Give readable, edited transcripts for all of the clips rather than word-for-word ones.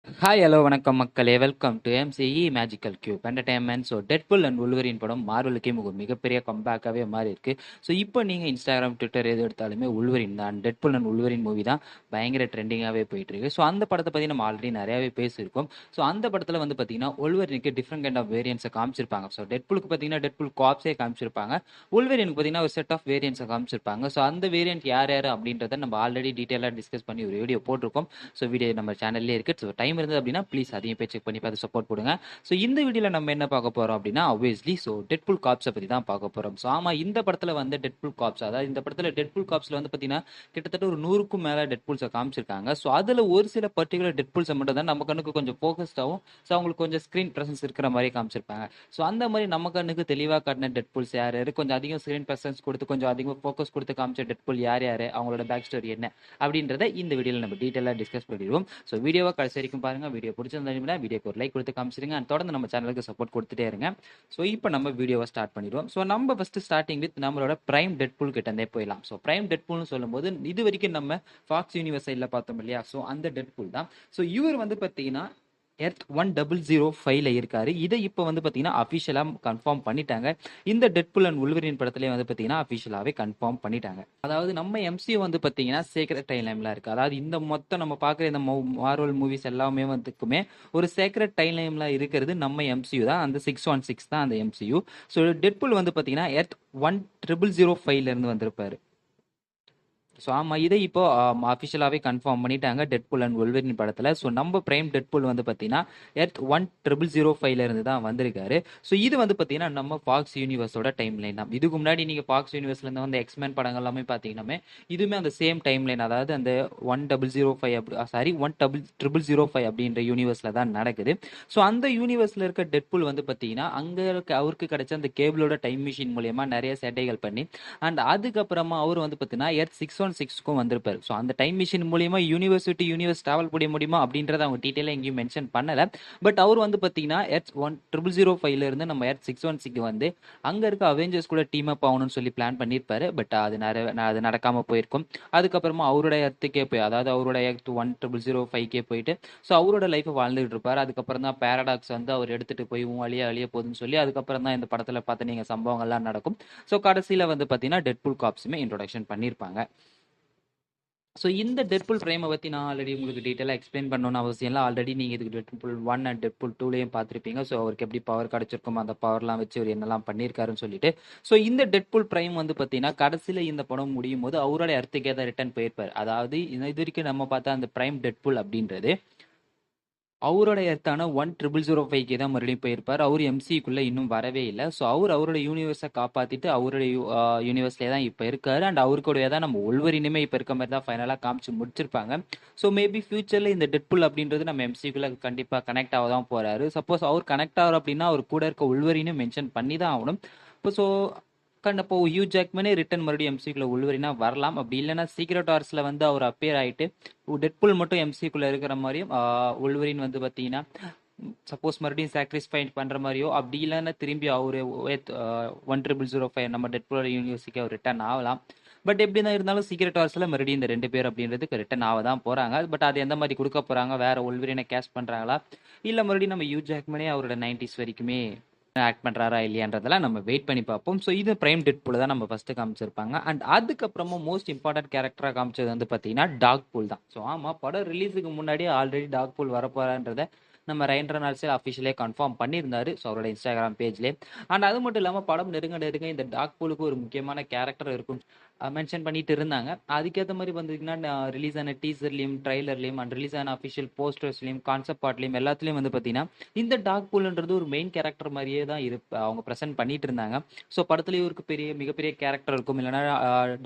Hi hello வணக்கம் மக்களே, welcome to MCE magical cube entertainment. So Deadpool and உல்வரின் படம் மார்வலுக்கே ஒரு மிகப்பெரிய கம்பேக்காகவே மாறி இருக்கு. ஸோ இப்போ நீங்கள் இன்ஸ்டாகிராம் ட்விட்டர் எது எடுத்தாலுமே உல்வரின் தான், டெட்புல் அண்ட் உல்வரின் மூவி தான் பயங்கர ட்ரெண்டிங்காகவே போயிட்டு இருக்கு. ஸோ அந்த படத்தை பற்றி நம்ம ஆல்ரெடி நிறையாவே பேசியிருக்கோம். ஸோ அந்த படத்தில் வந்து பார்த்தீங்கன்னா உல்வரினுக்கு டிஃப்ரெண்ட் கைண்ட் ஆஃப் வேரியன்ஸை காமிச்சிருப்பாங்க. ஸோ டெட்புலுக்கு பார்த்தீங்கன்னா டெட்புல் காப்ஸே காமிச்சிருப்பாங்க, உல்வரினுக்கு பார்த்தீங்கன்னா ஒரு செட் ஆஃப் வேரியன்ஸை காமிச்சிருப்பாங்க. ஸோ அந்த வேரியன்ட் யார் யார் அப்படின்றத நம்ம ஆல்ரெடி டீட்டெயிலாக டிஸ்கஸ் பண்ணி ஒரு வீடியோ போட்டிருக்கோம். ஸோ வீடியோ நம்ம சேனல்லே இருக்குது. ஸோ டைம் இருந்தது அப்படின்னா ப்ளீஸ் அதையும் போய் செக் பண்ணி பார்த்து சப்போர்ட் கொடுங்க. ஸோ இந்த வீடியோவில் நம்ம என்ன பார்க்க போகிறோம் அப்படின்னா ஆப்வியஸ்லி ஸோ டெட்புல் காப்ஸை பற்றி தான் பார்க்க போகிறோம். ஸோ ஆமாம், இந்த படத்தில் வந்து டெட்புல் காப்ஸ், அதாவது இந்த படத்தில் டெட்புல் காப்ஸில் வந்து பார்த்தீங்கன்னா கிட்டத்தட்ட ஒரு 100க்கும் மேலே டெட்புல்ஸை காமிச்சிருக்காங்க. ஸோ அதில் ஒரு சில பர்டிகுலர் டெட்புல்ஸை மட்டும் தான் நம்ம கண்ணுக்கு கொஞ்சம் ஃபோக்கஸ்டாகவும், ஸோ அவங்களுக்கு கொஞ்சம் ஸ்க்ரீன் ப்ரெசன்ஸ் இருக்கிற மாதிரி காமிச்சிருப்பாங்க. ஸோ அந்த மாதிரி நம்ம கண்ணுக்கு தெளிவாக காட்டின டெட்புல்ஸ் யார் யார், கொஞ்சம் அதிகம் ஸ்க்ரீன் ப்ரெசன்ஸ் கொடுத்து கொஞ்சம் அதிகமாக ஃபோக்கஸ் கொடுத்து காமிச்ச டெட்புல் யார் யார், அவங்களோட பேக் ஸ்டோரி என்ன அப்படின்றத இந்த வீடியோவில் நம்ம டீட்டெயிலாக டிஸ்கஸ் பண்ணிடுவோம். ஸோ வீடியோவை கடைசி வரைக்கும் பாருங்கள். வீடியோ பிடிச்சிருந்தா வீடியோக்கு ஒரு லைக் கொடுத்து காமிச்சிருங்க அண்ட் தொடர்ந்து நம்ம சேனலுக்கு சப்போர்ட் கொடுத்துட்டே இருங்க. ஸோ இப்போ நம்ம வீடியோவை ஸ்டார்ட் பண்ணிடுவோம். ஸோ நம்ம ஃபஸ்ட்டு ஸ்டார்டிங் வித் நம்மளோட பிரைம் டெட்புல் கிட்டே போயிடலாம். ஸோ பிரைம் டெட்புல்னு சொல்லும்போது இது வரைக்கும் நம்ம ஃபாக்ஸ் யூனிவர்ஸ் சைடில் பார்த்தோம் இல்லையா, ஸோ அந்த டெட்புல் தான். ஸோ இவர் வந்து பார்த்தீங்கன்னா எர்த் 1005 இருக்காரு. இதை இப்போ வந்து பார்த்தீங்கன்னா அஃபிஷியலாக கன்ஃபார்ம் பண்ணிட்டாங்க. இந்த டெட்புல் அண்ட் உல்வரின் படத்துலேயே வந்து பார்த்தீங்கன்னா அஃபிஷியலாகவே கன்ஃபார்ம் பண்ணிட்டாங்க. அதாவது நம்ம எம்சியூ வந்து பார்த்தீங்கன்னா சேக்ரெட் டைம்லைனில் இருக்குது. அதாவது இந்த மொத்தம் நம்ம பார்க்குற இந்த மார்வல் மூவிஸ் எல்லாமே வந்துக்குமே ஒரு சேக்ரெட் டைம்லைனில் இருக்கிறது நம்ம எம்சியூ தான். அந்த 616 தான் அந்த எம்சியூ. ஸோ டெட்புல் வந்து பார்த்தீங்கன்னா எர்த் 1005 வந்திருப்பாரு. ஸோ ஆமாம், இதை இப்போ அஃபிஷியலாகவே கன்ஃபார்ம் பண்ணிட்டாங்க டெட்புல் அண்ட் உல்வரின் படத்தில். ஸோ நம்ம பிரைம் டெட்புல் வந்து பார்த்தீங்கன்னா எர்த் 1005 தான் வந்திருக்காரு. ஸோ இது வந்து பார்த்தீங்கன்னா நம்ம ஃபாக்ஸ் யூனிவர்ஸோட டைம் லைன் தான். இதுக்கு முன்னாடி நீங்கள் ஃபாக்ஸ் யூனிவர்ஸ்லேருந்து வந்து எக்ஸ்மேன் படங்கள் எல்லாமே பார்த்தீங்கன்னா இதுவுமே அந்த சேம் டைம் லைன், அதாவது அந்த 1005 அப்படி 1005 அப்படின்ற யூனிவர்ஸில் தான் நடக்குது. ஸோ அந்த யூனிவர்ஸில் இருக்க டெட்புல் வந்து பார்த்தீங்கன்னா அங்கே இருக்க அவருக்கு கிடைச்ச அந்த கேபிளோட டைம் மிஷின் மூலயமா நிறைய சேட்டைகள் பண்ணி அண்ட் அதுக்கப்புறமா அவர் வந்து பார்த்தீங்கன்னா எர்த் 616க்கும் வந்திருப்பாரு. ஸோ அந்த டைம் மிஷின் மூலியமா யூனிவர்ஸ் டிராவல் பண்ண முடியுமா அப்படின்றத அவங்க டீட்டெயிலாக எங்கேயும் மென்ஷன் பண்ணல. பட் அவர் வந்து பார்த்தீங்கன்னா எர்த் 1005 இருந்து நம்ம எர்த் 616 வந்து அங்க இருக்க அவெஞ்சர்ஸ் கூட டீம் அப் ஆகணும்னு சொல்லி பிளான் பண்ணியிருப்பாரு. பட் அது நடக்காம போயிருக்கும். அதுக்கப்புறமா அவரோட எர்த்துக்கே போய், அதாவது அவரோட எர்த் 1005 போயிட்டு ஸோ அவரோட லைஃப்பை வாழ்ந்துகிட்டு இருப்பாரு. அதுக்கப்புறம் தான் பேரடாக்ஸ் வந்து அவர் எடுத்துட்டு போய் அழிய போகுதுன்னு சொல்லி அதுக்கப்புறம் தான் இந்த படத்துல பார்த்து நீங்க சம்பவங்கள்லாம் நடக்கும். ஸோ கடைசியில் வந்து பார்த்தீங்கன்னா டெட்புல் காப்ஸுமே இன்ட்ரோடக்ஷன் பண்ணியிருப்பாங்க. ஸோ இந்த டெட்புல் ஃப்ரேமை பற்றி நான் ஆல்ரெடி உங்களுக்கு டீட்டெயிலாக எக்ஸ்பிளைன் பண்ணணும்னு அவசியம் இல்லை. ஆல்ரெடி நீங்கள் இதுக்கு டெட்புல் 1 அண்ட் டெட்புல் 2லையும் பார்த்துருப்பீங்க. ஸோ அவருக்கு எப்படி பவர் கிடச்சிருக்கும், அந்த பவர்லாம் வச்சு அவர் என்னெல்லாம் பண்ணியிருக்காருன்னு சொல்லிட்டு. ஸோ இந்த டெட்புல் பிரைம் வந்து பார்த்தீங்கன்னா கடைசியில் இந்த படம் முடியும் போது அவரோட இடத்துக்கே தான் ரிட்டர்ன் போயிருப்பார். அதாவது இது வரைக்கும் நம்ம பார்த்தா அந்த பிரைம் டெட்புல் அப்படின்றது அவரோட எர்த்தான 1005 தான் மறுபடியும் போயிருப்பார். அவர் எம்சிக்குள்ளே இன்னும் வரவே இல்லை. ஸோ அவரோட யூனிவர்ஸை காப்பாற்றிட்டு அவருடைய யூனிவர்ஸ்லேயே தான் இப்போ இருக்காரு. அண்ட் அவருக்கூடவே தான் நம்ம ஒல்வரினுமே இப்போ இருக்க மாதிரி தான் ஃபைனலாக காமிச்சு முடிச்சிருப்பாங்க. ஸோ மேபி ஃபியூச்சரில் இந்த டெட்புல் அப்படின்றது நம்ம எம்சிக்குள்ளே கண்டிப்பாக கனெக்ட் ஆக தான் போகிறாரு. சப்போஸ் அவர் கனெக்ட் ஆகிறார் அப்படின்னா அவர் கூட இருக்க ஒல்வரினும் மென்ஷன் பண்ணி தான் ஆகணும். இப்போ ஸோ அப்போ ஹியூ ஜாக்மனே ரிட்டன் மறுபடியும் எம்சிக்குள்ள உள்வரினா வரலாம். அப்படி இல்லைன்னா சீக்ரெட் வார்ஸ்ல வந்து அவர் அப்பேர் ஆயிட்டு டெட்புல் மட்டும் எம்சிக்குள்ள இருக்கிற மாதிரியும் உள்வரின் வந்து பார்த்தீங்கன்னா சப்போஸ் மறுபடியும் சாக்ரிஃபை பண்ற மாதிரியோ, அப்படி இல்லைன்னா திரும்பி அவரு 1005 நம்ம டெட்புலோட யூனிவர்சிட்டிக்கு அவர் ரிட்டர்ன் ஆகலாம். பட் எப்படி தான் இருந்தாலும் சீக்ரெட் வார்ஸ்ல மறுபடியும் இந்த 2 பேர் அப்படின்றதுக்கு ரிட்டர்ன் ஆக தான் போறாங்க. பட் அது எந்த மாதிரி கொடுக்க போறாங்க, வேற உள்வரினை கேஷ் பண்றாங்களா, இல்ல மறுபடியும் நம்ம ஹியூ ஜாக்மனே அவரோட 90s வரைக்குமே ஆக்ட் பண்றாரா இல்லையான்றதெல்லாம் நம்ம வெயிட் பண்ணி பார்ப்போம். ஸோ இது பிரைம் டெட்பூல் தான் நம்ம ஃபர்ஸ்ட் காமிச்சிருப்பாங்க. அண்ட் அதுக்கப்புறமா மோஸ்ட் இம்பார்ட்டன்ட் கேரக்டரா காமிச்சது வந்து பார்த்தீங்கன்னா டாக்பூல் தான். ஸோ ஆமாம், படம் ரிலீஸுக்கு முன்னாடியே ஆல்ரெடி டாக்பூல் வரப்போறான்றத நம்ம ரைன் ரெனால்ட்ஸே அஃபிஷியலே கன்ஃபார்ம் பண்ணியிருந்தாரு. ஸோ அவரோட இன்ஸ்டாகிராம் பேஜ்லேயே. அண்ட் அது மட்டும் இல்லாமல் படம் நெருங்க இந்த டாக்பூலுக்கு ஒரு முக்கியமான கேரக்டர் இருக்கும் மென்ஷன் பண்ணிட்டு இருந்தாங்க. அதுக்கேற்ற மாதிரி வந்தீங்கன்னா ரிலீஸ் ஆன டீசர்லையும் ட்ரைலர்லையும் அண்ட் ரிலீஸ் ஆன அஃபிஷியல் போஸ்டர்ஸ்லையும் கான்செப்ட் ஆர்ட்லையும் எல்லாத்துலேயும் வந்து பார்த்தீங்கன்னா இந்த டாக் பூல்ன்றது ஒரு மெயின் கேரக்டர் மாதிரியே தான் அவங்க ப்ரெசென்ட் பண்ணிட்டு இருந்தாங்க. ஸோ படத்துலேயும் ஒரு மிகப்பெரிய கேரக்டர் இருக்கும், இல்லைன்னா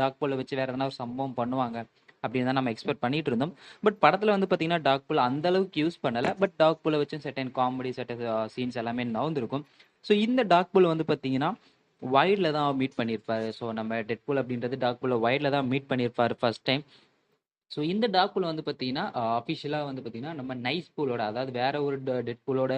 டாக் பூலை வச்சு வேற எதனா ஒரு சம்பவம் பண்ணுவாங்க அப்படின்னு தான் நம்ம எக்ஸ்பெக்ட் பண்ணிட்டு இருந்தோம். பட் படத்தில் வந்து பார்த்தீங்கன்னா டாக் பூல் அந்த அளவுக்கு யூஸ் பண்ணலை. பட் டாக் பூலை வச்சு செட்டன் காமெடி செட்டன் சீன்ஸ் எல்லாமே நவுந்திருக்கும். ஸோ இந்த டாக் பூல் வந்து பார்த்தீங்கன்னா வைல்டில் தான் மீட் பண்ணியிருப்பாரு. ஸோ நம்ம டெட்பூல் அப்படின்றது டாக்பூலை வைல்டில் தான் மீட் பண்ணியிருப்பாரு ஃபர்ஸ்ட் டைம். ஸோ இந்த டாக்பூல் வந்து பார்த்தீங்கன்னா அஃபிஷியலாக வந்து பார்த்தீங்கன்னா நம்ம நைஸ் பூலோட, அதாவது வேற ஒரு டெட்பூலோட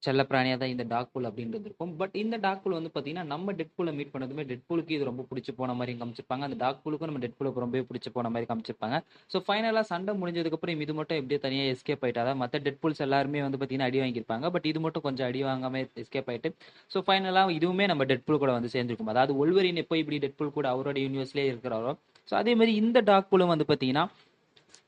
செல்லப்பிராணியா தான் இந்த டாக்பூல் அப்படின்றது இருக்கும். பட் இந்த டாக்பூல் வந்து பார்த்தீங்கன்னா, நம்ம டெட்பூல மீட் பண்ணதுமே டெட்பூலுக்கு இது ரொம்ப புடிச்சு போன மாரியும் காமிச்சிருப்பாங்க. அந்த டாக்பூலுக்கும் நம்ம டெட்பூலுக்கு ரொம்பவே புடிச்சு போன மாரி காமிச்சிருப்பாங்க. ஸோ ஃபைனலா சண்டை முடிஞ்சதுக்கப்புறம் இது மட்டும் எப்படியோ தனியா எஸ்கேப் ஆயிட்டா தான் மத்த டெட்பூல்ஸ் எல்லாருமே வந்து பார்த்தீங்கன்னா, அடி வாங்கியிருப்பாங்க. பட் இது மட்டும் கொஞ்சம் அடி வாங்காம எஸ்கேப் ஆயிட்டு, ஸோ ஃபைனலா இதுவுமே நம்ம டெட்பூல் கூட வந்து சேர்ந்திருக்கும். அதாவது வொல்வரின் எப்போ இப்படி டெட்பூல் கூட அவரோட யூனிவர்ஸ்லயே இருக்கிறாரோ, ஸோ அதே மாரி இந்த டாக்பூலும் வந்து பார்த்தீங்கன்னா,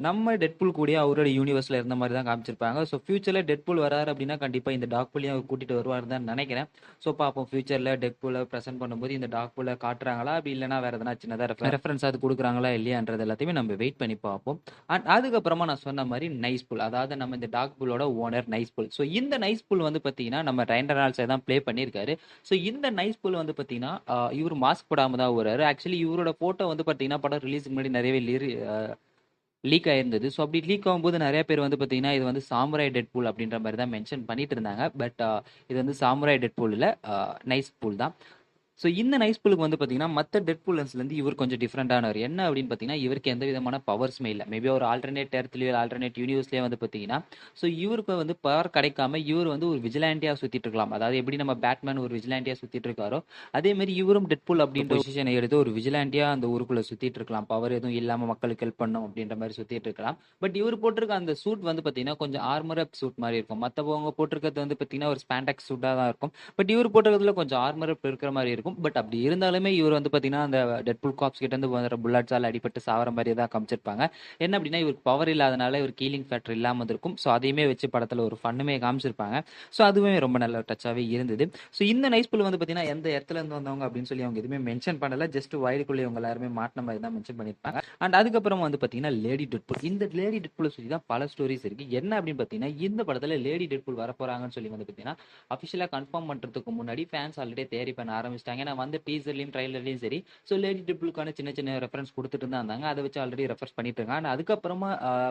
நம்ம டெட்பூல் கூடயே அவரோட யூனிவர்ஸ்ல இருந்த மாதிரி தான் காமிச்சிருப்பாங்க. ஸோ ஃபியூச்சர்ல டெட்பூல் வராரு அப்படின்னா கண்டிப்பா இந்த டாக்பூலையும் அவர் கூட்டிட்டு வருவாருன்னு தான் நினைக்கிறேன். ஸோ பார்ப்போம் ஃபியூச்சர்ல டெட்பூலை பிரசன்ட் பண்ணும்போது இந்த டாக்பூலை காட்டுறாங்களா, அப்படி இல்லைன்னா வேற எதனா சின்னதா ரெஃபரன்ஸ் அது கொடுக்குறாங்களா இல்லையான்றது எல்லாத்தையுமே நம்ம வெயிட் பண்ணி பார்ப்போம். அண்ட் அதுக்கப்புறமா நான் சொன்ன மாதிரி நைஸ்புல், அதாவது நம்ம இந்த டாக்பூலோட ஓனர் நைஸ்புல். ஸோ இந்த நைஸ்புல் வந்து பார்த்தீங்கன்னா நம்ம ரைண்டர் நாள்ஸை தான் ப்ளே பண்ணியிருக்காரு. ஸோ இந்த நைஸ்புல் வந்து பார்த்தீங்கன்னா இவர் மாஸ்க் போடாம தான் வருவாரு. ஆக்சுவலி இவரோட போட்டோ வந்து பார்த்தீங்கன்னா படம் ரிலீஸுக்கு முன்னாடி நிறையவே லீக் ஆயிருந்தது. ஸோ அப்படி லீக் ஆகும்போது நிறைய பேர் வந்து பார்த்தீங்கன்னா, இது வந்து சாமுராய் டெட்பூல் அப்படின்ற மாரி தான் மென்ஷன் பண்ணிட்டு இருந்தாங்க. பட் இது வந்து சாமுராய் டெட்பூல் இல்ல, நைஸ் பூல் தான். ஸோ இந்த நைஸ் புல்லுக்கு வந்து பார்த்தீங்கன்னா, மற்ற டெட் புல்லன்ஸ்லேருந்து இவர் கொஞ்சம் டிஃப்ரெண்டானவர். என்ன அப்படின்னு பார்த்தீங்கன்னா, இவருக்கு எந்த விதமான பவர்ஸுமே இல்லை. மேபி ஒரு ஆல்டர்னேட் எர்த்லயோ ஆல்டர்னேட் யூனிவர்ஸ்லேயே வந்து பார்த்தீங்கன்னா, ஸோ இவருக்கு வந்து பவர் கிடைக்காம இவர் வந்து ஒரு விஜிலாண்டியாக சுற்றிட்டு இருக்கலாம். அதாவது எப்படி நம்ம பேட்மேன் ஒரு விஜிலாண்டியாக சுற்றிட்டு இருக்காரோ, அதே மாதிரி இவரும் டெட் புல் அப்படின்ற பொசிஷனை எடுத்து ஒரு விஜிலாண்டியாக அந்த ஊருக்குள்ளே சுற்றிட்டு இருக்கலாம். பவர் எதுவும் இல்லாமல் மக்களுக்கு ஹெல்ப் பண்ணும் அப்படின்ற மாதிரி சுற்றிட்டு இருக்கலாம். பட் இவர் போட்டிருக்க அந்த சூட் வந்து பார்த்தீங்கன்னா, கொஞ்சம் ஆர்மர் அப் சூட் மாதிரி இருக்கும். மற்றவங்க போட்டிருக்கிறது வந்து பார்த்தீங்கன்னா, ஒரு ஸ்பாண்டெக்ஸ் சூட்டாக தான் இருக்கும். பட் இவர் போட்டிருக்கிறதுல கொஞ்சம் ஆர்மர் அப் இருக்கிற மாதிரி இருக்கும். பட் அப்படி இருந்தாலுமே இவர் வந்து பார்த்தீங்கன்னா, அந்த டெட்பூல் காப்ஸ் கிட்ட இருந்து வர புல்லட்ஸால் அடிபட்டு சாவற மாதிரி தான் காமிச்சிருப்பாங்க. என்ன அப்படின்னா, இவருக்கு பவர் இல்லாதனால இவர் கீலிங் ஃபேக்டர் இல்லாமல் இருக்கும். ஸோ அதையுமே வச்சு படத்தில் ஒரு ஃபன்னுமே காமிச்சிருப்பாங்க. ஸோ அதுவுமே ரொம்ப நல்ல டச்சாகவே இருந்தது. ஸோ இந்த நைஸ் புல் வந்து பார்த்தீங்கன்னா, எந்த இடத்துல இருந்து வந்தவங்க அப்படின்னு சொல்லி அவங்க எதுவுமே மென்ஷன் பண்ணல. ஜஸ்ட் வயலுக்குள்ளே இவங்க எல்லாருமே மாட்டின மாதிரி தான் மென்ஷன் பண்ணியிருப்பாங்க. அண்ட் அதுக்கப்புறம் வந்து பார்த்தீங்கன்னா, லேடி டெட்பூல். இந்த லேடி டெட்பூலை சுற்றி தான் பல ஸ்டோரிஸ் இருக்கு. என்ன அப்படின்னு பார்த்தீங்கன்னா, இந்த படத்தில் லேடி டெட்பூல் வரப்போறாங்கன்னு சொல்லி வந்து பார்த்தீங்கன்னா, அஃபிஷியலாக கன்ஃபார்ம் பண்ணுறதுக்கு முன்னாடி ஃபேன்ஸ் ஆல்ரெடி தேரி பண்ண ஆரம்பிச்சிட்டாங்க. ஏன்னா வந்து டீசர்லையும் ட்ரைலர்லையும் சரி, ஸோ லேடி டெட்பூலுக்கான சின்ன சின்ன ரெஃபரன்ஸ் கொடுத்துட்டு தான் இருந்தாங்க. அதை வச்சு ஆல்ரெடி ரெஃபர்ஸ் பண்ணிட்டு இருக்காங்க. அண்ட் அதுக்கப்புறமா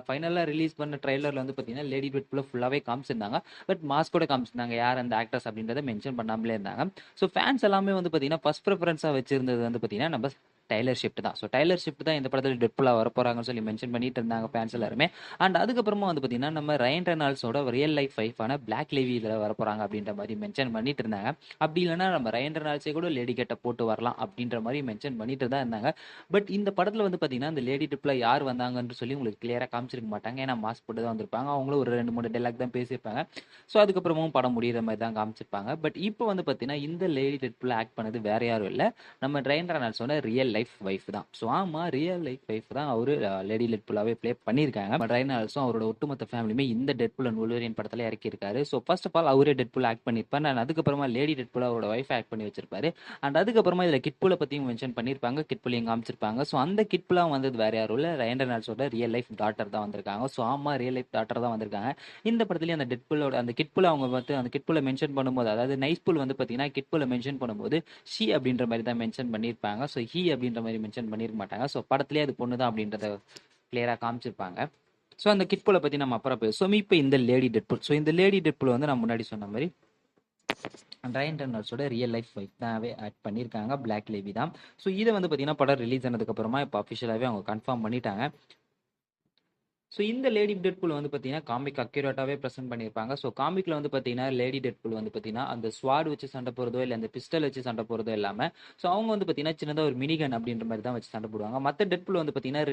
ஃபைனலாக ரிலீஸ் பண்ண ட்ரைலரில் வந்து பார்த்தீங்கன்னா, லேடி டெட்பூலை ஃபுல்லாகவே காமிச்சிருந்தாங்க. பட் மாஸ்கோட காமிச்சிருந்தாங்க, யார் அந்த ஆக்டர்ஸ் அப்படின்றத மென்ஷன் பண்ணாமலே இருந்தாங்க. ஸோ ஃபேன்ஸ் எல்லாமே வந்து பார்த்தீங்கன்னா, ஃபர்ஸ்ட் ப்ரிஃபரன்ஸாக வச்சிருந்தது வந்து பார்த்தீங்கன்னா, நம்ம டைலர் ஷிஃப்ட் தான். ஸோ டைலர் ஷிஃப்ட் தான் இந்த படத்தில் டெட்பூலாக வரப்போறாங்கன்னு சொல்லி மென்ஷன் பண்ணிட்டு இருந்தாங்க ஃபேன்ஸ் எல்லாருமே. அண்ட் அதுக்கப்புறமா வந்து பார்த்தீங்கன்னா, நம்ம ரயன் ரெனால்ட்ஸோட ரியல் லைஃப் வைஃபான பிளாக் லேவியில் வரப்போறாங்க அப்படின்ற மாதிரி மென்ஷன் பண்ணிட்டு இருந்தாங்க. அப்படி இல்லைன்னா நம்ம ரயன் ரெனால்ட்ஸே கூட லேடி கெட்ட போட்டு வரலாம் அப்படின்ற மாதிரி மென்ஷன் பண்ணிட்டு தான் இருந்தாங்க. பட் இந்த படத்தில் வந்து பார்த்தீங்கன்னா, இந்த லேடி டெட்பூல யார் வந்தாங்கன்னு சொல்லி உங்களுக்கு கிளியராக காமிச்சிருக்க மாட்டாங்க. ஏன்னா மாஸ்க் போட்டு தான் வந்திருப்பாங்க. அவங்களும் ஒரு 2-3 டைலாக் தான் பேசியிருப்பாங்க. ஸோ அதுக்கப்புறமும் படம் முடியிற மாதிரி தான் காமிச்சிருப்பாங்க. பட் இப்போ வந்து பார்த்தீங்கன்னா, இந்த லேடி டெட்பூல ஆக்ட் பண்ணது வேற யாரும் இல்லை, நம்ம ரயன் ரெனால்ட்ஸோட ரியல் லைஃப் வைஃப் தான். ஸோ ஆமா, ரியல் லைஃப் வைஃப் தான் அவரு லேடி டெட்பூலாவே ப்ளே பண்ணியிருக்காங்க. பட் ரயன் ரெனால்ட்ஸும் அவரோட ஒட்டுமொத்த ஃபேமிலியுமே இந்த டெட்பூல் அண்ட் வொல்வரின் படத்தில் இறக்கியிருக்காரு. ஸோ ஃபர்ஸ்ட் ஆஃப் ஆல் அவரே டெட்பூல் ஆக்ட் பண்ணியிருப்பாரு. அண்ட் அதுக்கப்புறமா லேடி டெட்பூல் அவரோட வைஃப் ஆக்ட் பண்ணி வச்சிருப்பாரு. அண்ட் அதுக்கப்புறமா இதில் கிட்பூலை பற்றியும் மென்ஷன் பண்ணியிருப்பாங்க, கிட்பூலையும் காமிச்சிருப்பாங்க. ஸோ அந்த கிட்பூலாம் வந்தது வேற யாரும் இல்லை, ரயன் ரெனால்ட்ஸோட ரியல் லைஃப் டாட்டர் தான் வந்திருக்காங்க. ஸோ ஆமா, ரியல் லைஃப் டாட்டர் தான் வந்திருக்காங்க. இந்த படத்துலேயும் அந்த டெட்பூலோட அந்த கிட்பூலை அவங்க வந்து அந்த கிட்பூலை மென்ஷன் பண்ணும்போது, அதாவது நைஸ்பூல் வந்து பார்த்தீங்கன்னா கிட்பூலை மென்ஷன் பண்ணும்போது ஷி அப்படின்ற மாதிரி தான் மென்ஷன் பண்ணியிருப்பாங்க. ஸோ ஹி அப்படின்ற மாதிரி மென்ஷன் பண்ணியிருக்க மாட்டாங்க. ஸோ படத்துலேயே அது பொண்ணு தான் அப்படின்றத கிளியராக காமிச்சிருப்பாங்க. ஸோ அந்த கிட்பூலை பற்றி நம்ம அப்புறம் பேசுவோம். இப்போ இந்த லேடி டெட்பூல். ஸோ இந்த லேடி டெட்பூல் வந்து நான் முன்னாடி சொன்ன மாதிரி ரயன் ரெனால்ட்ஸோட ரியல் லைஃப் வைஃப் தான்வே ஆக்ட் பண்ணியிருக்காங்க, பிளாக் லேவி தான். ஸோ இதை வந்து பார்த்தீங்கன்னா படம் ரிலீஸ் ஆனதுக்கப்புறமா இப்போ அஃபிஷியலாகவே அவங்க கன்ஃபார்ம் பண்ணிட்டாங்க. ஸோ இந்த லேடி டெட்பூல் வந்து பார்த்தீங்கன்னா காமிக் அக்யூரேட்டாகவே ப்ரெசென்ட் பண்ணியிருப்பாங்க. ஸோ காமிக்கில் வந்து பார்த்தீங்கன்னா லேடி டெட்பூல் வந்து பார்த்தீங்கன்னா அந்த ஸ்வாட் வச்சு சண்டை போகிறதோ இல்லை அந்த பிஸ்டல் வச்சு சண்டை போகிறதோ இல்லாமல், ஸோ அவங்க வந்து பார்த்தீங்கன்னா சின்னதாக ஒரு மினிகன் அப்படின்ற மாதிரி தான் வச்சு சண்டை போடுவாங்க. மற்ற டெட்பூல் வந்து பார்த்தீங்கன்னா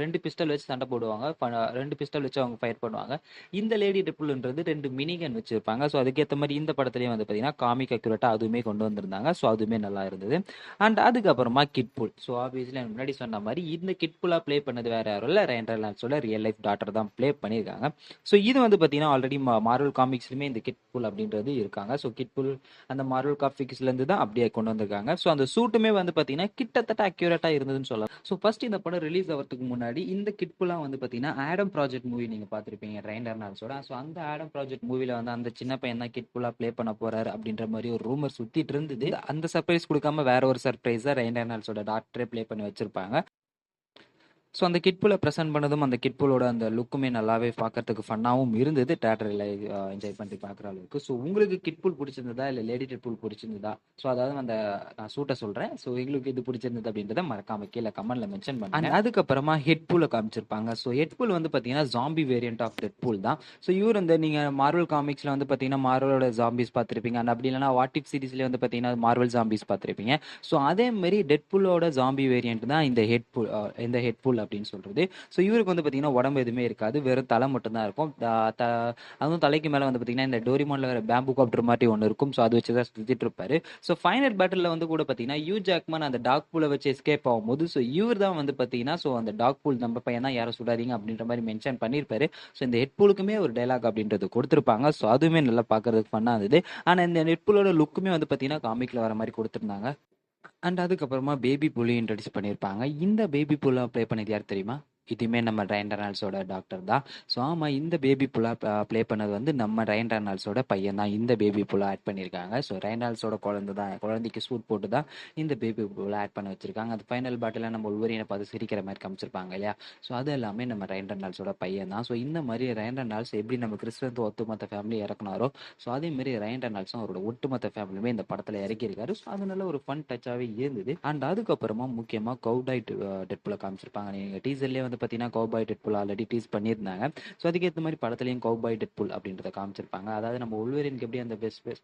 ரெண்டு பிஸ்டல் வச்சு சண்டை போடுவாங்க, 2 பிஸ்டல் வச்சு அவங்க ஃபயர் பண்ணுவாங்க. இந்த லேடி டெட்பூல்ன்றது 2 மினிகன் வச்சிருப்பாங்க. ஸோ அதுக்கேற்ற மாதிரி இந்த படத்துலேயும் வந்து பார்த்தீங்கன்னா காமிக் அக்யூரேட்டாக அதுவுமே கொண்டு வந்திருந்தாங்க. ஸோ அதுவுமே நல்லா இருந்தது. அண்ட் அதுக்கப்புறமா கிட்பூல். ஸோ ஆப்வியஸ்லி எனக்கு முன்னாடி சொன்ன மாதிரி இந்த கிட்பூலாக ப்ளே பண்ணது வேற யாரும் இல்லை, ரயன் ரெனால்ட்ஸோட ரியல் லைஃப் டாட்டர் தான் ப்ளே பண்ணியிருக்காங்க. ஸோ இது வந்து பார்த்தீங்கன்னா ஆல்ரெடி மார்வல் காமிக்ஸ்லையுமே இந்த கிட்பூல் அப்படின்றது இருக்காங்க. ஸோ கிட்பூல் அந்த மார்வல் காமிக்ஸ்லேருந்து தான் அப்படியே கொண்டு வந்திருக்காங்க. ஸோ அந்த சூட்டுமே வந்து பார்த்தீங்கன்னா கிட்டத்தட்ட அக்யூரேட்டாக இருந்ததுன்னு சொல்லலாம். ஸோ ஃபர்ஸ்ட் இந்த படம் ரிலீஸ் ஆகிறதுக்கு முன்னாடி இந்த கிட்பூலாம் வந்து பார்த்தீங்கன்னா ஆடம் ப்ராஜெக்ட் மூவி நீங்கள் பார்த்துருப்பீங்க ரயன் ரெனால்ட்ஸோட. ஸோ அந்த ஆடம் ப்ராஜெக்ட் மூவியில் வந்து அந்த சின்ன பையன் தான் கிட்பூலாக ப்ளே பண்ண போறாரு அப்படின்ற மாதிரி ஒரு ரூமர் சுற்றிட்டு இருந்தது. அந்த சர்ப்ரைஸ் கொடுக்காம வேற ஒரு சர்ப்ரைஸாக ரயன் ரெனால்ட்ஸோட டாக்டரே ப்ளே பண்ணி வச்சிருப்பாங்க. ஸோ அந்த கிட்புல ப்ரெசென்ட் பண்ணதும் அந்த கிட்புலோட அந்த லுக்குமே நல்லாவே பார்க்கறதுக்கு ஃபன்னாகவும் இருந்தது. தியேட்டரில் என்ஜாய் பண்ணி பார்க்குற அளவுக்கு. ஸோ உங்களுக்கு கிட்புல் பிடிச்சிருந்ததா? இல்லை லேடி டெட்புல் பிடிச்சிருந்ததா? ஸோ அதாவது அந்த நான் சூட்டை சொல்கிறேன். ஸோ எங்களுக்கு இது பிடிச்சிருந்தது அப்படின்றத மறக்காம கீழே கமெண்ட்ல மென்ஷன் பண்ணுங்க. அண்ட் அதுக்கப்புறமா ஹெட்பூலை காமிச்சிருப்பாங்க. ஸோ ஹெட்பூல் வந்து பார்த்தீங்கன்னா ஜாம்பி வேரியன்ட் ஆஃப் டெட்பூல் தான். ஸோ இவர் இந்த நீங்கள் மார்வல் காமிக்ஸில் வந்து பார்த்தீங்கன்னா மார்வலோட ஜாம்பிஸ் பார்த்துருப்பீங்க. அண்ட் அப்படி இல்லைனா வாட் இஃப் சீரிஸ்லேயே வந்து பார்த்தீங்கன்னா மார்வல் ஜாம்பிஸ் பார்த்துருப்பீங்க. ஸோ அதே மாதிரி டெட்பூலோட ஜாம்பி வேரியன்ட் தான் இந்த ஹெட்பூல் அப்படின்னு சொல்றது. ஸோ இவருக்கு வந்து பார்த்தீங்கன்னா உடம்பு எதுவுமே இருக்காது, வெறும் தலை மட்டும் தான் இருக்கும். அதுவும் தலைக்கு மேலே வந்து பார்த்தீங்கன்னா இந்த டோரிமான்ல வேற பேம்பு காப்டர் மாதிரி ஒன்று இருக்கும். ஸோ அது வச்சு தான் சுற்றிட்டு இருப்பாரு. ஸோ ஃபைனல் பேட்டில் வந்து கூட பார்த்தீங்கன்னா யூ ஜாக்மன் அந்த டாக் பூலை வச்சு எஸ்கேப் ஆகும்போது ஸோ இவர் தான் வந்து பார்த்தீங்கன்னா ஸோ அந்த டாக் பூல் நம்ம பையன் தான், யாரும் சுடாதீங்க அப்படின்ற மாதிரி மென்ஷன் பண்ணியிருப்பாரு. ஸோ இந்த ஹெட்பூலுக்குமே ஒரு டைலாக் அப்படின்றது கொடுத்துருப்பாங்க. ஸோ அதுவுமே நல்லா பார்க்கறதுக்கு ஃபன்னாக இருந்தது. ஆனால் இந்த ஹெட்பூலோட லுக்குமே வந்து பார்த்தீங்கன்னா காமிக்கில் வர மாதிரி கொடுத்துருந்தாங்க. அண்ட் அதுக்கப்புறமா பேபி புலி இன்ட்ரடியூஸ் பண்ணியிருப்பாங்க. இந்த பேபி புல்லா ப்ளே பண்ணது யார் தெரியுமா? இதுவுமே நம்ம ரயன் ரெனால்ட்ஸோட டாக்டர் தான். ஸோ ஆமாம், இந்த பேபி புல்லா ப்ளே பண்ணது வந்து நம்ம ரயன் ரெனால்ட்ஸோட பையன் தான். இந்த பேபி புல்லா ஆட் பண்ணியிருக்காங்க. ஸோ ரயன் ரெனால்ட்ஸோட குழந்தை தான், குழந்தைக்கு சூட் போட்டு தான் இந்த பேபி புல்லா ஆட் பண்ண வச்சிருக்காங்க. அது ஃபைனல் பாட்டில் நம்ம உள்வரினை பார்த்து சிரிக்கிற மாதிரி காமிச்சிருப்பாங்க இல்லையா? ஸோ அது எல்லாமே நம்ம ரயன் ரெனால்ட்ஸோட பையன் தான். ஸோ இந்த மாதிரி ரயன் ரெனால்ட்ஸ் எப்படி நம்ம கிறிஸ்துவ ஒட்டுமொத்த ஃபேமிலி இறக்குனாரோ ஸோ அதே மாதிரி ரயன் ரெனால்ட்ஸும் அவரோட ஒட்டுமொத்த ஃபேமிலியுமே இந்த படத்தில் இறக்கியிருக்காரு. ஸோ அது நல்ல ஒரு ஃபன் டச்சாகவே இருந்தது. அண்ட் அதுக்கப்புறமா முக்கியமாக கவுபாய் டெட்புலை காமிச்சிருப்பாங்க. நீங்கள் டீசர்லேயே வந்து பார்த்தீங்கன்னா கவுபாய் டெட்புல் ஆல்ரெடி டீஸ் பண்ணியிருந்தாங்க. ஸோ அதுக்கேற்ற மாதிரி படத்துலையும் கவுபாய் டெட்புல் அப்படின்றத காமிச்சிருப்பாங்க. அதாவது நம்ம உள்வரினுக்கு எப்படி அந்த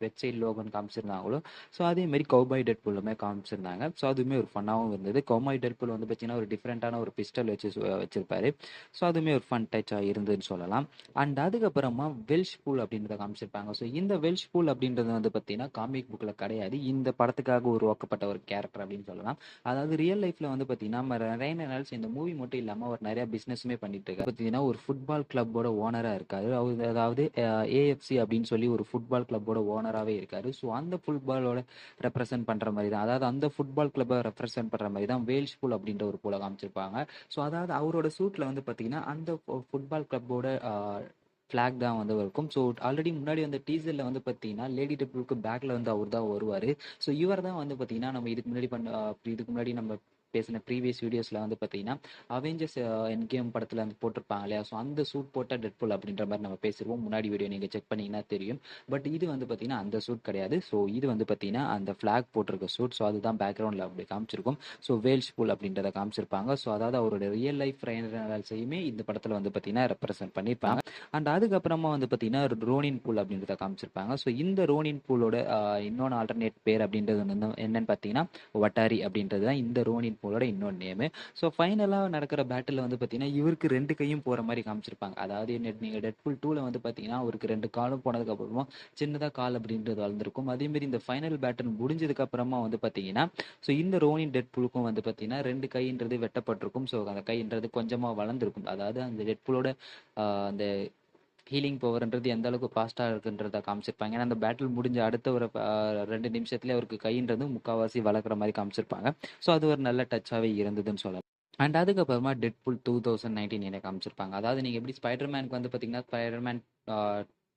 வெப்சைட் லோகன் காமிச்சிருந்தாங்களோ ஸோ அதே மாதிரி கவுபாய் டெட்புல்லுமே காமிச்சிருந்தாங்க. ஸோ அதுவுமே ஒரு ஃபன்னாகவும் இருந்தது. கவுபாய் டெட்புல் வந்து பார்த்தீங்கன்னா ஒரு டிஃப்ரெண்ட்டான ஒரு பிஸ்டல் வச்சிருப்பாரு. ஸோ அதுவுமே ஒரு ஃபன் டச்சாக இருந்ததுன்னு சொல்லலாம். அண்ட் அதுக்கப்புறமா வெல்ஷ் பூல் அப்படின்றத காமிச்சிருப்பாங்க. ஸோ இந்த வெல்ஷ் பூல் அப்படின்றது வந்து பார்த்தீங்கன்னா காமிக் புக்கில் கிடையாது, இந்த படத்துக்காக உருவாக்கப்பட்ட ஒரு கேரக்டர் அப்படின்னு சொல்லலாம். அதாவது ரியல் லைஃப்ல வந்து பார்த்தீங்கன்னா நம்ம ரயன் ரெனால்ட்ஸ் இந்த மூவி மட்டும் இல்லாமல் ஒரு நிறைய பிஸ்னஸுமே பண்ணிட்டு இருக்காரு. பார்த்தீங்கன்னா ஒரு ஃபுட்பால் கிளப்போட ஓனராக இருக்காரு அவர். அதாவது ஏஎஃப்சி அப்படின்னு சொல்லி ஒரு ஃபுட்பால் கிளப்போட ஓனராகவே இருக்காரு. ஸோ அந்த ஃபுட்பாலோட ரெப்ரசென்ட் பண்ணுற மாதிரி தான், அதாவது அந்த ஃபுட்பால் கிளப்பை ரெப்ரசென்ட் பண்ணுற மாதிரி தான் வேல்ஷ் பூல் அப்படின்ற ஒரு பூலை காமிச்சிருப்பாங்க. ஸோ அதாவது அவரோட சூட்டில் வந்து பார்த்தீங்கன்னா அந்த ஃபுட்பால் கிளப்போட ஃப்ளாக் தான் வந்து இருக்கும். ஸோ ஆல்ரெடி முன்னாடி வந்து டீசரில் வந்து பார்த்தீங்கன்னா லேடி டெட்பூலுக்கு பேக்கில் வந்து அவர் தான் வருவார். ஸோ இவர் தான் வந்து பார்த்தீங்கன்னா நம்ம இதுக்கு முன்னாடி நம்ம பேசின ப்ரீவியஸ் வீடியோஸில் வந்து பார்த்தீங்கன்னா அவெஞ்சர்ஸ் என் கேம் படத்தில் வந்து போட்டிருப்பாங்க இல்லையா? ஸோ அந்த சூட் போட்ட டெட்புல் அப்படின்ற மாதிரி நம்ம பேசிடுவோம். முன்னாடி வீடியோ நீங்கள் செக் பண்ணிங்கன்னா தெரியும். பட் இது வந்து பார்த்தீங்கன்னா அந்த சூட் கிடையாது. ஸோ இது வந்து பார்த்தீங்கன்னா அந்த ஃப்ளாக் போட்டிருக்க சூட். ஸோ அதுதான் பேக்ரவுண்டில் அப்படி காமிச்சிருக்கும். ஸோ வேல்ஷ் பூல் அப்படின்றத காமிச்சிருப்பாங்க. ஸோ அதாவது அவரோட ரியல் லைஃப் ரெனால்ட்ஸையுமே இந்த படத்தில் வந்து பார்த்தீங்கன்னா ரெப்ரசென்ட் பண்ணியிருப்பாங்க. அண்ட் அதுக்கப்புறமா வந்து பார்த்தீங்கன்னா ரோனின் பூல் அப்படின்றத காமிச்சிருப்பாங்க. ஸோ இந்த ரோனின் பூலோட இன்னொன்று ஆல்டர்னேட் பேர் அப்படின்றது வந்து என்னன்னு பார்த்தீங்கன்னா வட்டாரி அப்படின்றது தான் இந்த ரோனின் பூலோட இன்னொரு நேமு. ஸோ ஃபைனலாக நடக்கிற பேட்டில் வந்து பார்த்தீங்கன்னா இவருக்கு 2 கையும் போகிற மாதிரி காமிச்சிருப்பாங்க. அதாவது நீங்கள் டெட்புல் 2ல வந்து பார்த்தீங்கன்னா அவருக்கு 2 காலும் போனதுக்கப்புறமா சின்னதாக கால் அப்படின்றது வளர்ந்துருக்கும். அதேமாரி இந்த ஃபைனல் பேட்டில் முடிஞ்சதுக்கப்புறமா வந்து பார்த்தீங்கன்னா ஸோ இந்த ரோனின் டெட்புலுக்கும் வந்து பார்த்தீங்கன்னா 2 கைன்றது வெட்டப்பட்டிருக்கும். ஸோ அந்த கைன்றது கொஞ்சமாக வளர்ந்துருக்கும். அதாவது அந்த டெட்புலோட அந்த ஹீலிங் பவர்ன்றது எந்த அளவுக்கு ஃபாஸ்ட்டாக இருக்குன்றத காமிச்சிருப்பாங்க. ஏன்னா அந்த பேட்டில் முடிஞ்ச அடுத்த ஒரு 2 நிமிஷத்துலேயே அவருக்கு கைன்றது முக்கால்வாசி வளர்க்குற மாதிரி காமிச்சிருப்பாங்க. ஸோ அது ஒரு நல்ல டச்சாகவே இருந்ததுன்னு சொல்லலாம். அண்ட் அதுக்கப்புறமா டெட்புல் 2019 காமிச்சிருப்பாங்க. அதாவது நீங்கள் எப்படி ஸ்பைடர்மேனுக்கு வந்து பார்த்தீங்கன்னா ஸ்பைடர்மேன்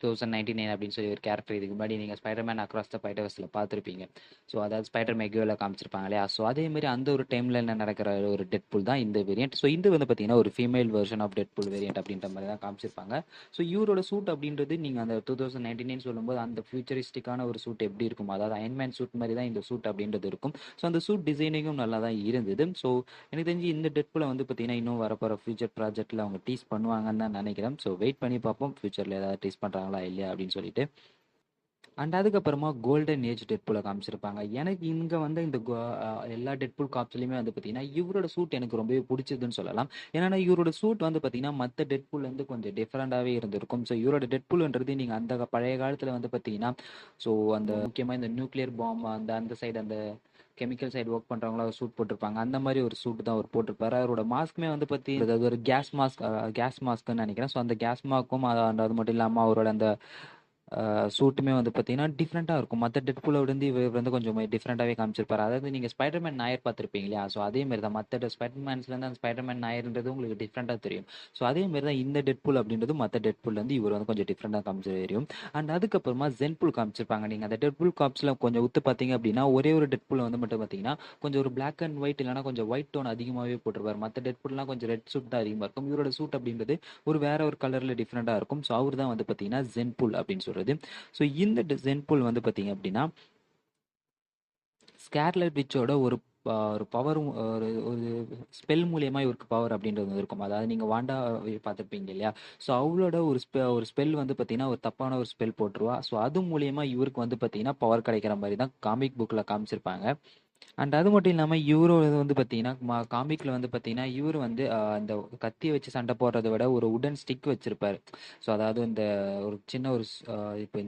2099 அப்படின்னு சொல்லி ஒரு கேரக்டர் இதுக்கு முன்னாடி நீங்கள் ஸ்பைடர்மேன் அக்ராஸ் த ஸ்பைடர்வர்ஸில் பார்த்துருப்பீங்க. ஸோ அதாவது ஸ்பைடர் மெக்யூவில் காமிச்சிருப்பாங்க இல்லையா? ஸோ அதேமாதிரி அந்த ஒரு டைமில் என்ன நடக்கிற ஒரு டெட்புல் தான் இந்த வேரியன்ட். ஸோ இது வந்து பார்த்தீங்கன்னா ஒரு female version of Deadpool variant அப்படின்ற மாதிரி தான் காமிச்சிருப்பாங்க. ஸோ இவரோட சூட் அப்படின்றது நீங்கள் அந்த 2099 சொல்லும்போது அந்த ஃபியூச்சரிஸ்டிக்கான ஒரு சூட் எப்படி இருக்கும், அதாவது அயன்மேன் சூட் மாதிரி தான் இந்த சூட் அப்படின்றது இருக்கும். ஸோ அந்த சூட் டிசைனிங்கும் நல்லா தான் இருந்தது. ஸோ எனக்கு தெரிஞ்சு இந்த டெட்புலை வந்து பார்த்தீங்கன்னா இன்னும் வரப்போகிற ஃபியூச்சர் ப்ராஜெக்ட்டில் அவங்க டீஸ் பண்ணுவாங்கன்னு தான் நினைக்கிறேன். ஸோ வெயிட் பண்ணி பார்ப்போம் ஃபியூச்சரில் ஏதாவது டீஸ் பண்ணுறாங்களா இல்லையா அப்படின்னு சொல்லிட்டு. அண்ட் அதுக்கப்புறமா கோல்டன் ஏஜ் டெட்பூலை காமிச்சிருப்பாங்க. எனக்கு இங்கே வந்து இந்த எல்லா டெட்பூல் காப்ஸ்லையுமே வந்து பார்த்தீங்கன்னா இவரோட சூட் எனக்கு ரொம்பவே பிடிச்சதுன்னு சொல்லலாம். ஏன்னா இவரோட சூட் வந்து பார்த்தீங்கன்னா மற்ற டெட்பூல்லேருந்து கொஞ்சம் டிஃப்ரெண்ட்டாகவே இருந்திருக்கும். ஸோ இவரோட டெட்பூல்ன்றது நீங்கள் அந்த பழைய காலத்தில் வந்து பார்த்தீங்கன்னா ஸோ அந்த முக்கியமாக இந்த நியூக்ளியர் பாம் அந்த சைடு அந்த கெமிக்கல் சைடு ஒர்க் பண்ணுறவங்களா சூட் போட்டிருப்பாங்க. அந்த மாதிரி ஒரு சூட் தான் அவர் போட்டிருப்பாரு. அவரோட மாஸ்க்குமே வந்து பற்றி அது ஒரு கேஸ் மாஸ்க்னு நினைக்கிறேன். ஸோ அந்த கேஸ் மாஸ்க்கும் அது மட்டும் இல்லாமல் அவரோட அந்த சூட்டுமே வந்து பார்த்தீங்கன்னா டிஃப்ரெண்ட்டாக இருக்கும். மற்ற டெட்பூலை விட இவர் வந்து கொஞ்சம் டிஃப்ரெண்ட்டாகவே காமிச்சிருப்பாரு. அதாவது நீங்கள் ஸ்பைடர்மேன் நாயர் பார்த்துருப்பீங்க இல்லையா? ஸோ அதேமாரி தான் மற்ற ஸ்பைடர்மேன்ஸ்லேருந்து அந்த ஸ்பைடர்மேன் நாயர்ன்றது உங்களுக்கு டிஃப்ரெண்ட்டாக தெரியும். ஸோ அதேமாரி தான் இந்த டெட்பூல் அப்படின்றது மற்ற டெட்பூல்லேருந்து இவர் வந்து கொஞ்சம் டிஃப்ரெண்ட்டாக காமிச்சு தெரியும். அண்ட் அதுக்கப்புறமா ஜென்புல் காமிச்சிருப்பாங்க. நீங்கள் அந்த டெட்பூல் காப்ஸில் கொஞ்சம் உத்து பார்த்தீங்க அப்படின்னா ஒரே ஒரு டெட்பூலை வந்து மட்டும் பார்த்தீங்கன்னா கொஞ்சம் ஒரு பிளாக் அண்ட் ஒயிட் இல்லைனா கொஞ்சம் ஒயிட் டோன் அதிகமாகவே போட்டிருப்பார். மற்ற டெட்பூல்லாம் கொஞ்சம் ரெட் சூட் தான் அதிகமாக இருக்கும். இவரோட சூட் அப்படின்றது வேற ஒரு கலரில் டிஃப்ரெண்ட்டாக இருக்கும். ஸோ அவர் தான் வந்து பார்த்தீங்கன்னா ஜென்புல் அப்படின்னு சொல்கிறது. ஸோ இந்த ஜென்புல் வந்து பார்த்தீங்க அப்படின்னா ஸ்கேர்லெட் விச்சோட ஒரு பவரும் ஒரு ஸ்பெல் மூலியமா இவருக்கு பவர் அப்படின்றது வந்து இருக்கும். அதாவது நீங்க வாண்டா பார்த்துருப்பீங்க இல்லையா? ஸோ அவளோட ஒரு ஸ்பெல் வந்து பார்த்தீங்கன்னா ஒரு தப்பான ஒரு ஸ்பெல் போட்டுருவா. ஸோ அது மூலியமா இவருக்கு வந்து பார்த்தீங்கன்னா பவர் கிடைக்கிற மாதிரி தான் காமிக் புக்ல காமிச்சிருப்பாங்க. அண்ட் அது மட்டும் இல்லாமல் இவரோட வந்து பார்த்தீங்கன்னா காமிக்ல வந்து பார்த்தீங்கன்னா இவர் வந்து அந்த கத்தியை வச்சு சண்டை போடுறதை விட ஒரு உடன் ஸ்டிக் வச்சிருப்பாரு. ஸோ அதாவது இந்த ஒரு சின்ன இப்போ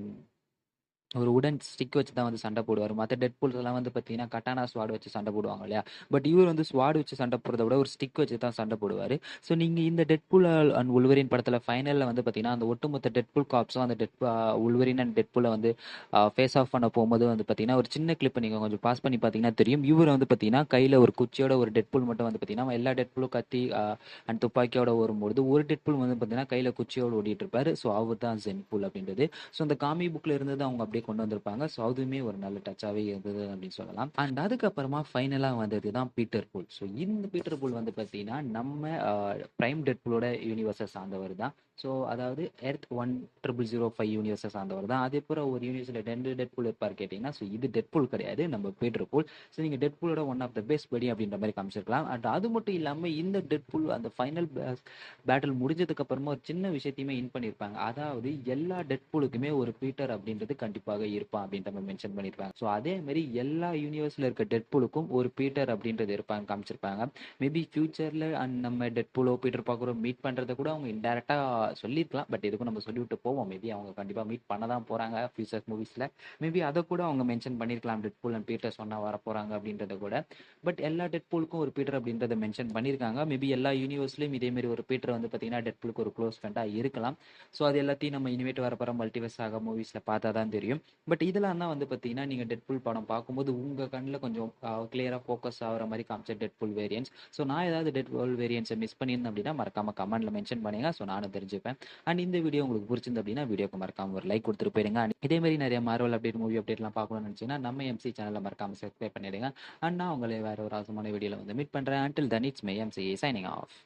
ஒரு உடன் ஸ்டிக் வச்சு தான் வந்து சண்டை போடுவார். மற்ற டெட்பூல்ஸ் எல்லாம் வந்து பார்த்தீங்கன்னா கட்டானா ஸ்வாட் வச்சு சண்டை போடுவாங்க இல்லையா? பட் இவர் வந்து ஸ்வாட் வச்சு சண்டை போடுறத விட ஒரு ஸ்டிக் வச்சு தான் சண்டை போடுவார். ஸோ நீங்கள் இந்த டெட்பூல் அண்ட் உல்வரின் படத்தில் ஃபைனலில் வந்து பார்த்தீங்கன்னா அந்த ஒட்டுமொத்த டெட்பூல் காப்ஸும் அந்த உல்வரின் அண்ட் டெட்பூலை வந்து ஃபேஸ் ஆஃப் பண்ண போகும்போது வந்து பார்த்தீங்கன்னா ஒரு சின்ன கிளிப்பை நீங்கள் கொஞ்சம் பாஸ் பண்ணி பார்த்தீங்கன்னா தெரியும். இவர் வந்து பார்த்தீங்கன்னா கையில் ஒரு குச்சியோட ஒரு டெட்பூல் மட்டும் வந்து பார்த்தீங்கன்னா எல்லா டெட்பூலும் கத்தி அண்ட் துப்பாக்கியோட வரும்போது ஒரு டெட்பூல் வந்து பார்த்தீங்கன்னா கையில் குச்சியோடு ஓடிட்டு இருப்பாரு. ஸோ அவர் தான் ஜென்பூல் அப்படின்றது. ஸோ அந்த காமிக் புக்கில் இருந்தது அவங்க அப்படியே கொண்டு வந்திருப்பாங்க. ஸோ அதுவுமே ஒரு நல்ல டச்சாகவே இருந்தது அப்படின்னு சொல்லலாம். அண்ட் அதுக்கப்புறமா ஃபைனலாக வந்தது தான் பீட்டர் பூல். ஸோ இந்த பீட்டர் பூல் வந்து பார்த்தீங்கன்னா நம்ம பிரைம் டெட்பூலோட யூனிவர்ஸை சார்ந்தவர் தான். ஸோ அதாவது எர்த் 1005 யூனிவர்ஸை சார்ந்தவர் தான். அதே போல் ஒரு யூனிவர்ஸில் 2 டெட்பூல் இருப்பார் கேட்டிங்கன்னா, ஸோ இது டெட்பூல் கிடையாது, நம்ம பீட்டர் பூல். ஸோ நீங்கள் டெட்பூலோட ஒன் ஆஃப் த பெஸ்ட் படி அப்படின்ற மாதிரி காமிச்சிருக்கலாம். அண்ட் அது மட்டும் இல்லாமல் இந்த டெட்பூல் அந்த ஃபைனல் பேட்டில் முடிஞ்சதுக்கு அப்புறமா ஒரு சின்ன விஷயத்தையுமே இன் பண்ணியிருப்பாங்க. அதாவது எல்லா டெட்பூலுக்குமே ஒரு பீட்டர் அப்படின்றது கண்டிப்பாக இருப்பான் அப்படின்ற மாதிரி மென்ஷன் பண்ணியிருப்பாங்க. ஸோ அதே மாதிரி எல்லா யூனிவர்ஸில் இருக்க டெட்பூலுக்கும் ஒரு பீட்டர் அப்படின்றது இருப்பாங்க காமிச்சிருப்பாங்க. மேபி ஃபியூச்சரில் நம்ம டெட்பூலோ பீட்டர் பார்க்குறோ மீட் பண்ணுறத கூட அவங்க இன்டெரக்டாக சொல்லியிருக்கலாம். பட் எதுக்கும் நம்ம சொல்லிவிட்டு போவோம். மேபி அவங்க கண்டிப்பாக மீட் பண்ண தான் போகிறாங்க ஃபியூச்சர் மூவிஸில். மேபி அதை கூட அவங்க மென்ஷன் பண்ணியிருக்கலாம், டெட்பூல் அண்ட் பீட்டர் சொன்னால் வர போகிறாங்க அப்படின்றத கூட. பட் எல்லா டெட்பூலுக்கும் ஒரு பீட்டர் அப்படின்றத மென்ஷன் பண்ணியிருக்காங்க. மேபி எல்லா யூனிவர்ஸ்லையும் இதேமாரி ஒரு பீட்டர் வந்து பார்த்தீங்கன்னா டெட்பூலுக்கு ஒரு க்ளோஸ் ஃப்ரெண்டாக இருக்கலாம். ஸோ அது எல்லாத்தையும் நம்ம இனிமேட்டு வரப்போகிற மல்டிவர்ஸ் ஆக மூவிஸில் பார்த்தா தான் தெரியும். பட் இதெல்லாம் தான் வந்து பார்த்தீங்கன்னா நீங்கள் டெட்பூல் படம் பார்க்கும்போது உங்கள் கண்ணில் கொஞ்சம் கிளியராக ஃபோக்கஸ் ஆகிற மாதிரி காமிச்ச டெட்பூல் வேரியன்ஸ். ஸோ நான் ஏதாவது டெட்பூல் வேரியன்ஸை மிஸ் பண்ணியிருந்தேன் அப்படின்னா மறக்காம கமெண்ட்டில் மென்ஷன் பண்ணுங்க. ஸோ நானும் தெரிஞ்சுப்பேன். அண்ட் இந்த வீடியோ உங்களுக்கு பிடிச்சிருந்து அப்படின்னா வீடியோக்கு மறக்காம ஒரு லைக் கொடுத்துட்டு போயிருங்க. அண்ட் இதேமாரி நிறைய மார்வல் அப்டேட் மூவி அப்டேட்லாம் பார்க்கணும்னு நினச்சிங்கன்னா நம்ம எம்சி சேனலில் மறக்காம சப்ஸ்கிரைப் பண்ணிடுங்க. அண்ட் நான் உங்களை வேறு ஒரு அவசரமான வீடியோவில் வந்து மீட் பண்ணுறேன். Until then it's my MC signing off.